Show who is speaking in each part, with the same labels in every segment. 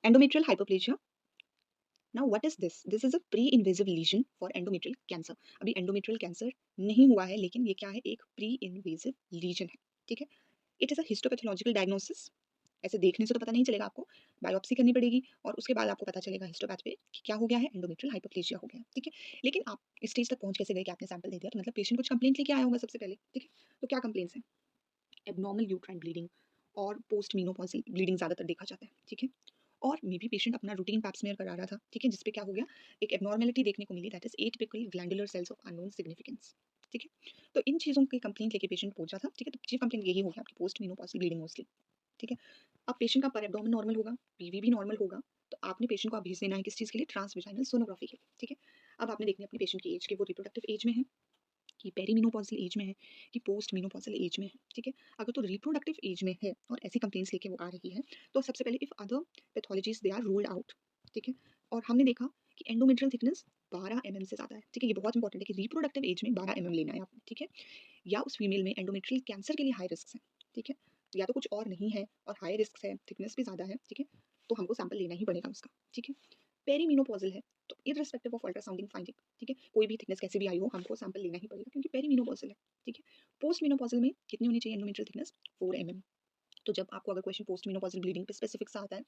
Speaker 1: Endometrial hyperplasia. Now what is this? This is a pre invasive lesion for endometrial cancer. अभी endometrial cancer नहीं हुआ है, लेकिन ये क्या है? एक प्री इन्वेजिव लीजन है। ठीक है। It is a histopathological diagnosis. ऐसे देखने से तो पता नहीं चलेगा आपको, बायोप्सी करनी पड़ेगी और उसके बाद आपको पता चलेगा हिस्टोपैथ पे कि क्या हो गया है, एंडोमेट्रियल हाइपरप्लेजिया हो गया है। ठीक है। लेकिन आप इस स्टेज तक पहुंच कैसे गए कि आपने सैंपल दे दिया? तो मतलब पेशेंट कुछ कंप्लेंट लेके आया होगा सबसे पहले। ठीक है। तो क्या कंप्लेंट्स हैं? एबनॉर्मल यूट्राइन ब्लीडिंग और पोस्ट मीनोपॉजल ब्लीडिंग ज़्यादातर देखा जाता है। ठीक है। और मे बी पेशेंट अपना रूटीन पैप स्मेयर करा रहा था। ठीक है। जिसपे क्या हो गया, एक एबनॉर्मेलिटी देखने को मिली, that is atypical glandular cells of unknown significance. ठीक है। तो इन चीज़ों की कंप्लेंट लेके पेशेंट पहुंचा था। ठीक है। तो चीफ कंप्लेंट यही होगी आपकी, पोस्ट मीनोपॉजल ब्लीडिंग मोस्टली। ठीक है। अब पेशेंट का पर एब्डोमेन नॉर्मल होगा, पीवी भी नॉर्मल होगा। तो आपने पेशेंट को अब भेज देना है किस चीज़ के लिए? ट्रांसवेजाइनल सोनोग्राफी के लिए। ठीक है। अब आपने देखनी है अपनी पेशेंट की एज, कि वो रिप्रोडक्टिव एज में है, कि पेरीमेनोपॉज़ल एज में है, कि पोस्ट मेनोपॉज़ल एज में है। ठीक है। अगर तो रिप्रोडक्टिव एज में है और ऐसी कंप्लेंट्स लेके वो आ रही है, तो सबसे पहले if other pathologies they are ruled out. ठीक है। और हमने देखा कि एंडोमेट्रियल थिकनेस 12 से ज़्यादा है। ठीक है। ये बहुत इंपॉर्टेंट है कि रिप्रोडक्टिव एज में 12 लेना है आपने। ठीक है। या उस फीमेल में एंडोमेट्रियल कैंसर के लिए हाई रिस्क है। ठीक है। या तो कुछ और नहीं है और हाई रिस्क है, थिकनेस भी ज़्यादा है। ठीक है। तो हमको सैंपल लेना ही पड़ेगा उसका। ठीक है। पेरीमेनोपॉज़ल है, तो इर्रिस्पेक्टिव ऑफ अल्ट्रासाउंडिंग फाइंडिंग, ठीक है, कोई भी थिकनेस कैसी भी आई हो, हमको सैंपल लेना ही पड़ेगा क्योंकि पेरीमेनोपॉज़ल है। ठीक है। पोस्ट मेनोपॉज़ल में कितनी होनी चाहिए एंडोमेट्रियल थिकनेस? 4 तो जब आपको अगर क्वेश्चन पोस्ट मेनोपॉज़ल ब्लीडिंग पे स्पेसिफिक सा आता है,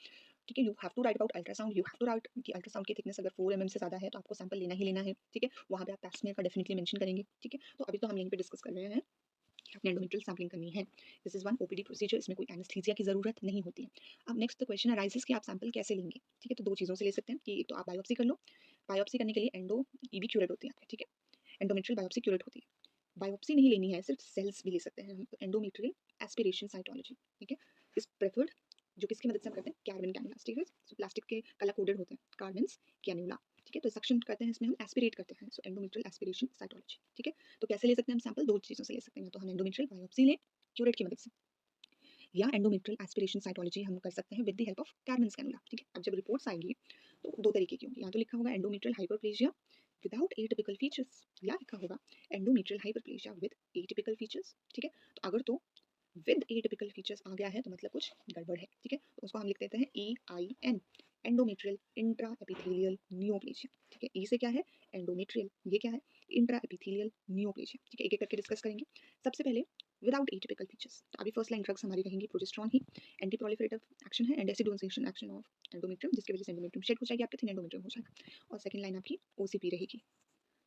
Speaker 1: ठीक है, you have to write about ultrasound, you have to write कि अल्ट्रासाउंड की थिकनेस अगर 4 से ज़्यादा है तो आपको सैंपल लेना ही लेना है। ठीक है। वहाँ पे आप पैप स्मेयर का डेफिनिटली मेंशन करेंगे। ठीक है। तो अभी तो हम यहीं पे डिस्कस कर रहे हैं कि आपने एंडोमेट्रियल सैंपलिंग करनी है। This is one OPD procedure, इसमें कोई एनेस्थीसिया की जरूरत नहीं होती है। अब नेक्स्ट द क्वेश्चन अराइजेस कि आप सैंपल कैसे लेंगे। ठीक है। तो दो चीज़ों से ले सकते हैं कि एक तो आप बायोप्सी कर लो। बायोप्सी करने के लिए एंडो ईबी क्यूरेट होती है। ठीक है। एंडोमेट्रियल बायोप्सी क्यूरेट होती है। बायोप्सी नहीं लेनी है, सिर्फ सेल्स भी ले सकते हैं हम। Endometrial aspiration cytology. ठीक है। इस प्रेफर्ड, जो किसकी मदद से हम करते हैं? कार्बन कैनुलास। ठीक है। सो प्लास्टिक के कलर कोडेड होते हैं, कार्बन कैनुला। ठीक है। तो सक्शन करते हैं, इसमें हम एस्पिरेट करते हैं। सो एंडोमेट्रियल एस्पिरेशन साइटोलॉजी। ठीक है। तो कैसे ले सकते हैं हम सैंपल? दो चीज़ों से ले सकते हैं, या तो हम एंडोमेट्रियल बायोप्सी लें क्यूरेट की मदद से, या एंडोमेट्रियल एस्पिरेशन साइटोलॉजी हम कर सकते हैं with the help of carbon cannula. ठीक है। अब जब रिपोर्ट्स आएंगी तो दो तरीके की होंगी, या तो लिखा होगा endometrial hyperplasia without atypical features, या लिखा होगा endometrial hyperplasia with atypical features. ठीक है। तो अगर तो विद एटिपिकल फीचर्स आ गया है तो मतलब कुछ गड़बड़ है। ठीक है। तो उसको हम लिख देते हैं EIN, endometrial intra epithelial neoplasia. ठीक है। ई से क्या है? एंडोमेट्रियल। ये क्या है? Intra epithelial neoplasia. ठीक है। एक एक करके डिस्कस करेंगे। सबसे पहले विदाउट एटिपिकल फीचर्स, तो अभी फर्स्ट लाइन ड्रग्स हमारी रहेंगी प्रोजेस्टेरॉन ही। एंटी प्रोलिफरेटिव एक्शन है एंड एसिडोसेशन एक्शन ऑफ एंडोमेट्रियम, जिसकी वजह से एंडोमेट्रियम शेड हो जाएगी आपके, थिन एंडोमेट्रियम हो जाएगा। और सेकंड लाइन आपकी OCP रहेगी।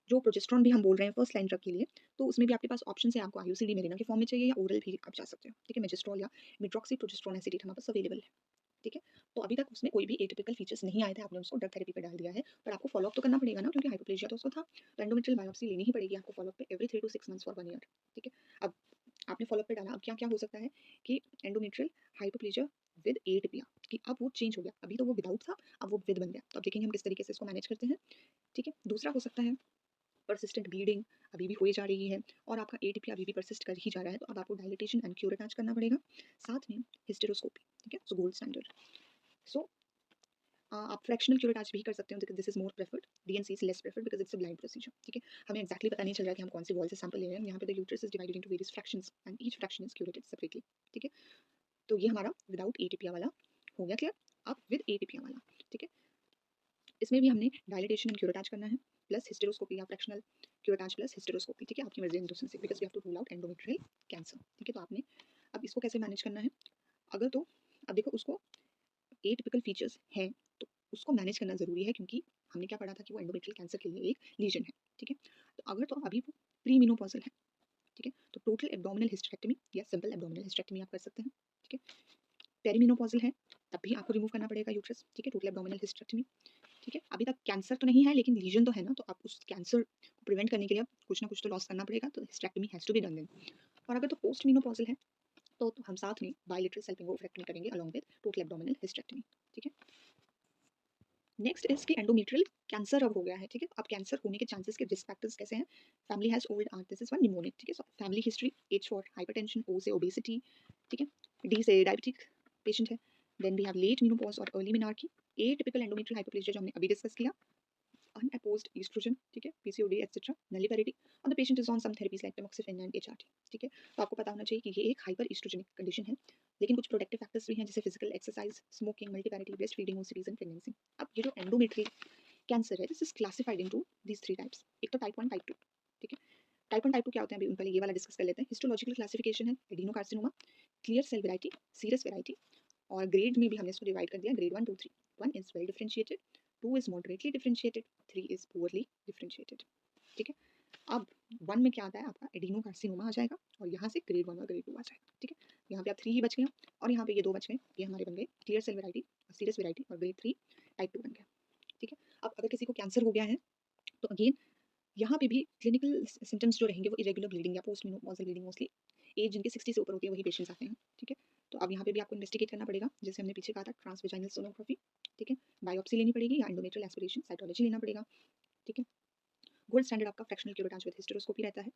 Speaker 1: जो प्रोजेस्टेरॉन भी हम बोल रहे हैं फर्स्ट लाइन ड्रग के लिए, तो उसमें भी आपके पास ऑप्शन है, आपको आईयूसीडी मेरिना के फॉर्म में चाहिए या ओरल भी आप जा सकते हो। ठीक है। मेजिस्ट्रॉल या मिड्रॉक्सी प्रोजेस्टेरॉन एसिडेट हमारे पास अवेलेबल है। ठीक है। तो अभी तक उसमें कोई भी एटिपिकल फीचर्स नहीं आए थे, आपने उसको ड्रग थेरेपी पे डाल दिया है, पर आपको फॉलोअप तो करना पड़ेगा ना, क्योंकि हाइपोप्लेजिया तो उसको था। तो एंडोमेट्रियल बायोप्सी लेनी ही पड़ेगी आपको फॉलोअप पे every 3 to 6 months for 1 year. ठीक है। अब आपने फॉलोअप पे डाला, अब क्या क्या हो सकता है कि एंडोमेट्रियल हाइपोप्लेजिया विद एटिपिया, कि अब वो चेंज हो गया, अभी तो वो विदाउट था, अब वो विद बन गया। तो अब देखेंगे हम किस तरीके से इसको मैनेज करते हैं। ठीक है। दूसरा हो सकता है परसिस्टेंट ब्लीडिंग, अभी भी हो जा रही है और आपका एटीपी अभी भी परसिस्ट कर ही जा रहा है, तो अब आपको डायलिटेशन एंड क्यूरेटाज करना पड़ेगा, साथ में हिस्टेरोस्कोपी। ठीक है। So gold standard. सो आप फ्रैक्शनल क्यूरेटाज भी कर सकते हो, this is more preferred. D and C is less preferred because it's a blind procedure. ठीक है। हमें एक्जैक्टली पता नहीं चल रहा है कि हम कौन सी वॉल से सैंपल ले रहे हैं। यहाँ पे the uterus is divided into various fractions and each fraction is curated separately. ठीक है। तो ये हमारा विदाउट एटीपी वाला हो गया क्लियर। अब विद एटीपी वाला, ठीक है, इसमें भी हमने डायलिटेशन एंड क्यूरेटाज करना है, प्लस हिस्टेरोस्कोपी या फ्रैक्शनल क्यूरेटाज प्लस हिस्टेरोस्कोपी। ठीक है। आपकी मर्जी इन दो से, because we have to rule out endometrial cancer. ठीक है। तो आपने अब इसको कैसे मैनेज करना है? अगर तो अब देखो, उसको एटिपिकल फीचर्स हैं तो उसको मैनेज करना जरूरी है, क्योंकि हमने क्या पढ़ा था कि वो एंडोमेट्रियल कैंसर के लिए एक लीजन है। ठीक है। तो अगर तो अभी वो प्री मेनोपॉजल है, ठीक है, तो टोटल एब्डोमिनल हिस्टेरेक्टमी या सिंपल एब्डोमिनल हिस्टेरेक्टमी आप कर सकते हैं। ठीक है। पेरीमेनोपॉजल है, तब भी आपको रिमूव करना पड़ेगा यूट्रस। ठीक है। Total abdominal hysterectomy. ठीक है। अभी तक कैंसर तो नहीं है, लेकिन लीजन तो है ना, तो आप उस कैंसर को प्रिवेंट करने के लिए आप कुछ ना कुछ तो लॉस करना पड़ेगा, तो hysterectomy has to be done then. और अगर तो पोस्ट मेनोपॉजल है तो हम साथ में बायलेटरल सल्पिंगोफ्रेक्टमी करेंगे along with total abdominal hysterectomy. ठीक है। नेक्स्ट इज कि एंडोमेट्रियल कैंसर अब हो गया है। ठीक है। अब कैंसर होने के चांसेस के रिस्क फैक्टर्स कैसे हैं? Family has old art, this is one mnemonic. ठीक है। So family history, age for hypertension, O से ओबेसिटी। ठीक है। डी से डायबिटिक पेशेंट है। Then we have late menopause और early menarche. Atypical endometrial hyperplasia जो हमने अभी डिस्कस किया, unopposed estrogen, ठीक है, PCOD etc. nulliparity, और the patient is on some therapies like tamoxifen and HRT। ठीक है। तो आपको पता होना चाहिए कि ये एक हाइपर एस्ट्रोजेनिक कंडीशन है। लेकिन कुछ प्रोटेक्टिव फैक्टर्स भी हैं जैसे physical exercise, smoking, multiparity, breast feeding, OCDs and pregnancy. अब ये जो एंडोमेट्रियल कैंसर है this is classified into these three types. एक तो टाइप 1 टाइप 2, ठीक है। टाइप 1 टाइप 2 क्या होते हैं, अभी पहले ये वाला डिस्कस कर लेते हैं। हिस्टोलॉजिकल क्लासिफिकेशन है adenocarcinoma, clear cell variety, serous variety, और ग्रेड में भी हमने इसको डिवाइड कर दिया grade 1 2 3। 1 is well differentiated, 2 is moderately differentiated, 3 is poorly differentiated, ठीक है। अब 1 में क्या आता है आपका एडिनोकार्सिनोमा आ जाएगा, और यहाँ से ग्रेड 1 और ग्रेड 2 आ जाएगा, ठीक है। यहाँ पे आप 3 ही बच गए, और यहाँ पे ये 2 बच गए, ये हमारे बन गए clear cell variety, serous variety, और ग्रेड 3 टाइप 2 बन गया, ठीक है। अब अगर किसी को कैंसर हो गया है तो अगेन यहाँ पे भी क्लिनिकल सिम्टम्स जो रहेंगे वो इरेगुलर ब्लीडिंग या post menopausal bleeding, mostly age जिनकी 60 से ऊपर होती है वही पेशेंट्स आते हैं, ठीक है। तो अब यहाँ पे भी आपको इन्वेस्टिगेट करना पड़ेगा, जैसे हमने पीछे कहा था ट्रांसवेजाइनल सोनोग्राफी, ठीक है। बायोप्सी लेनी पड़ेगी या एंडोमेट्रियल एस्पिरेशन साइटोलॉजी लेना पड़ेगा, ठीक है। गोल्ड स्टैंडर्ड आपका फ्रैक्शनल क्यूरेटाज विद हिस्टेरोस्कोपी रहता है,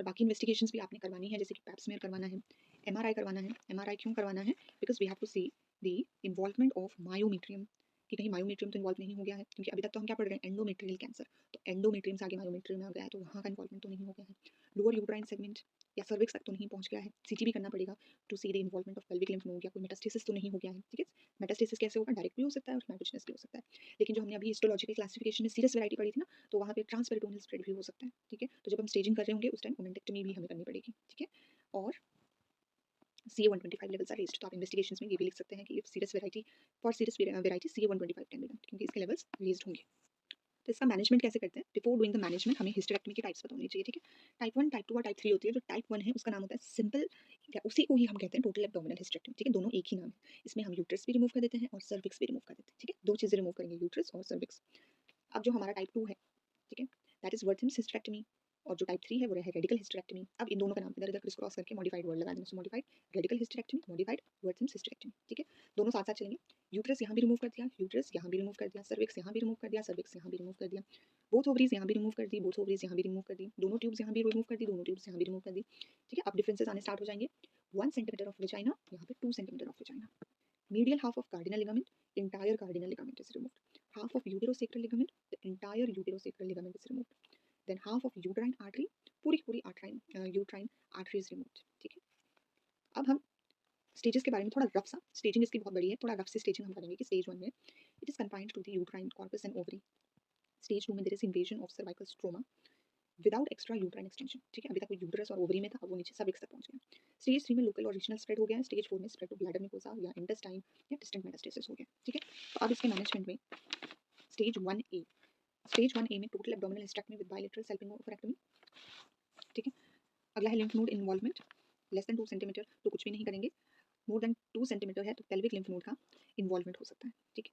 Speaker 1: और बाकी इन्वेस्टिगेशंस भी आपने करवानी है, जैसे कि पैप स्मीयर करवाना है, एमआरआई करवाना है। एमआरआई क्यों करवाना है, because we have to see the involvement of myometrium, कि कहीं मायोमीट्रियम तो इन्वॉल्व नहीं हो गया है, क्योंकि अभी तक तो हम क्या पढ़ रहे हैं एंडोमेट्रियल कैंसर, तो एंडोमेट्रियम से आगे मायोमीट्रियम आ गया है, तो वहाँ का इन्वॉल्वमेंट तो नहीं हो गया है। लोअर यूट्राइन सेगमेंट या सर्विक्स तक तो नहीं पहुंच गया है, सीटी भी करना पड़ेगा to see the involvement of pelvic lymph node, या कोई मेटास्टेसिस तो नहीं हो गया है, ठीक है। मेटास्टेसिस कैसे होगा, डायरेक्ट भी हो सकता है और हेमाटोजेनस भी हो सकता है, लेकिन जो हमने अभी हिस्टोलॉजिकल क्लासिफिकेशन में सीरियस वैरायटी पढ़ी थी ना, तो वहाँ पे ट्रांसपेरिटोनियल स्प्रेड भी हो सकता है, ठीक है। तो जब हम स्टेजिंग कर रहे होंगे उस टाइम ओमेंटेक्टमी भी हमें करनी पड़ेगी, ठीक है। और CA-125 लेवल्स आर रेज्ड, तो आप इन्वेस्टिगेशंस में ये भी लिख सकते हैं कि if serious variety for serious variety CA-125 can be done, क्योंकि इसके लेवल्स रेज्ड होंगे। तो इसका मैनेजमेंट कैसे करते हैं, बिफोर डूइंग द मैनेजमेंट हमें हिस्टेरेक्टमी की टाइप्स पता होनी चाहिए, ठीक है। टाइप 1 टाइप 2 और टाइप 3 होती है। जो टाइप 1 है उसका नाम होता है सिंपल, उसी को ही हम कहते हैं टोटल एब्डोमिनल हिस्टेरेक्टमी, ठीक है। दोनों एक ही नाम है, इसमें हम यूट्रस भी रिमूव कर देते हैं और सर्विक्स भी रिमूव कर देते हैं, ठीक है। दो चीज़ें रिमूव करेंगे, यूट्रस और सर्विक्स। अब जो हमारा टाइप 2 है, ठीक है, दैट इज वर्थिम्स हिस्टेरेक्टमी, और जो टाइप 3 है वो है रेडिकल हिस्टेरेक्टमी। अब इन दोनों का नाम इधर इधर क्रिस क्रॉस करके मॉडिफाइड वर्ड लगा देना, so modified radical hysterectomy, modified Wertheim's hysterectomy, ठीक है। दोनों साथ साथ चलेंगे, यूट्रस यहाँ भी रिमूव कर दिया, यूट्रस यहाँ भी रिमूव कर दिया, सर्विक्स यहाँ भी रिमूव कर दिया, सर्विक्स यहाँ भी रिमूव कर दिया, बोथ ओवरीज यहाँ भी रिमूव कर दी, बोथ ओवरीज यहाँ भी रिमूव कर दी, दोनों ट्यूब्स यहाँ भी रिमूव कर दी, दोनों ट्यूब्स यहाँ भी रिमूव कर दी, ठीक है। अब डिफरेंसेस आने स्टार्ट हो जाएंगे, 1 सेंटीमीटर ऑफ वेजाइना, यहाँ पे 2 centimetre of vagina, medial half of cardinal ligament, entire cardinal ligament is removed, half of uterosacral ligament, the entire uterosacral ligament is removed, then half of uterine artery, पूरी की पूरी uterine artery is removed, ठीक है। अब हम stages के बारे में थोड़ा रफ सा, स्टेजिंग इसकी बहुत बड़ी है, थोड़ा रफ से स्टेजिंग हम करेंगे कि स्टेज 1 में it is confined to the uterine corpus and ovary, stage 2 में there is invasion of cervical stroma without extra uterine extension, ठीक है। अभी तक वो यूट्रस और ओवरी में था, अब वो नीचे सर्विक्स तक पहुंच गया। स्टेज 3 में लोकल और रीजनल स्प्रेड हो गया है, स्टेज 4 में स्प्रेड टू ब्लैडर म्यूकोसा या इंटेस्टाइन या डिस्टेंट मेटास्टेसिस हो गया, ठीक है। तो अब इसके मैनेजमेंट में स्टेज 1A, स्टेज 1A में total abdominal hysterectomy with bilateral salpingoophorectomy, ठीक है। अगला है lymph node involvement, less than 2 centimetre तो कुछ भी नहीं करेंगे, मोर देन 2 सेंटीमीटर है तो पेल्विक लिम्फ नोड का इन्वॉल्वमेंट हो सकता है, ठीक है।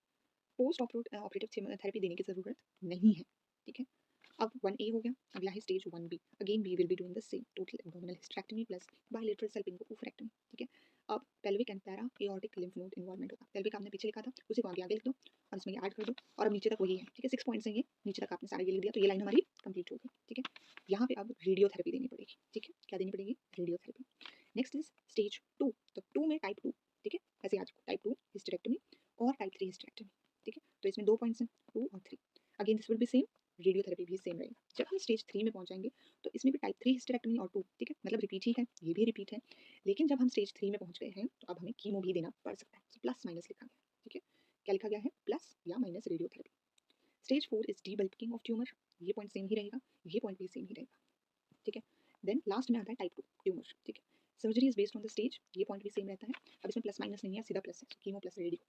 Speaker 1: पोस्ट ऑपरेटिव थेरेपी देने की ज़रूरत नहीं है, ठीक है। अब 1A हो गया, अगला है stage 1B, again we will be doing the same total abdominal hysterectomy plus bilateral salpingoophorectomy, ठीक है। अब pelvic and para aortic lymph node involvement होगा, पेल्विक आपने पीछे लिखा था उसी को आगे आगे लिख दो और इसमें ये ऐड कर दो, और अब नीचे तक वही है, ठीक है। 6 पॉइंट्स हैं ये, नीचे तक आपने सारे ये लिख दिया, तो ये लाइन हमारी कंप्लीट हो गई, ठीक है। यहाँ पे अब रेडियोथेरेपी देनी पड़ेगी, ठीक है। क्या देनी पड़ेगी, रेडियोथेरेपी। नेक्स्ट इज स्टेज 2, तो 2 में टाइप 2, ठीक है, ऐसे आज टाइप 2 हिस्टेरेक्टमी और टाइप 3 हिस्टेरेक्टमी, ठीक है। तो इसमें 2 पॉइंट्स हैं 2 और 3, again this will be same, radiotherapy भी सेम रहेगा। जब हम स्टेज 3 में पहुंच जाएंगे तो इसमें भी टाइप 3 हिस्टेरेक्टमी और 2, ठीक है, मतलब रिपीट ही है, ये भी रिपीट है, लेकिन जब हम स्टेज 3 में पहुंच गए हैं तो अब हमें कीमो भी देना पड़ सकता है, तो प्लस माइनस लिखा गया, ठीक है। क्या लिखा गया है, प्लस या minus radiotherapy. Stage 4 is debulking of tumour, ये पॉइंट सेम ही रहेगा, ये पॉइंट भी सेम ही रहेगा, ठीक है। देन लास्ट में आता है टाइप 2 ट्यूमर, ठीक है। Surgery is based on the stage, ये पॉइंट भी सेम रहता है, अब इसमें प्लस माइनस नहीं है, सीधा प्लस है, कीमो प्लस रेडियो,